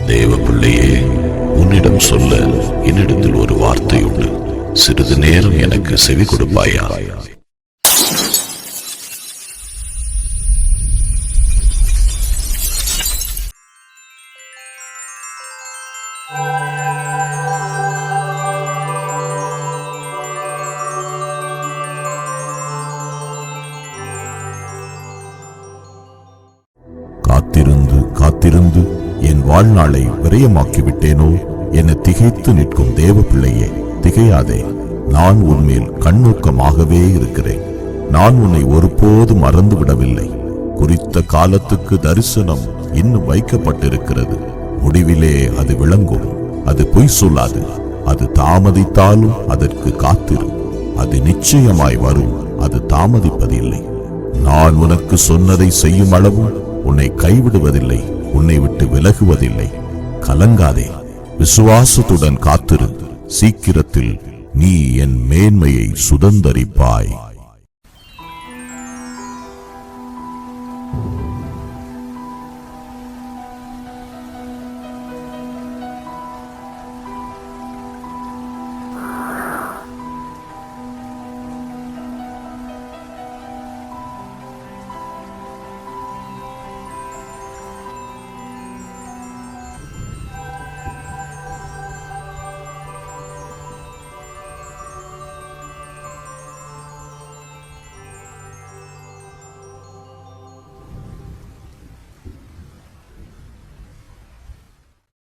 தேவ பிள்ளையே, உன்னிடம் சொல்ல என்னிடத்தில் ஒரு வார்த்தை உண்டு. சிறிது நேரம் எனக்கு செவி கொடுப்பாயா? காத்திருந்து காத்திருந்து என் வாழ்நாளை விரயமாக்கி விட்டேனோ என திகைத்து நிற்கும் தேவ பிள்ளையே, திகையாதே. நான் உன்மேல் கண்ணோக்கமாகவே இருக்கிறேன். நான் உன்னை ஒருபோதும் மறந்து விடவில்லை. குறித்த காலத்துக்கு தரிசனம் இன்னும் வைக்கப்பட்டிருக்கிறது. முடிவிலே அது விளங்கும். அது பொய் சொல்லாது. அது தாமதித்தாலும் அதற்கு காத்திரு. அது நிச்சயமாய் வரும். அது தாமதிப்பதில்லை. நான் உனக்கு சொன்னதை செய்யும் அளவும் உன்னை கைவிடுவதில்லை, உன்னை விட்டு விலகுவதில்லை. கலங்காதே, விசுவாசத்துடன் காத்திரு. சீக்கிரத்தில் நீ என் மேன்மையை சுதந்தரிப்பாய்.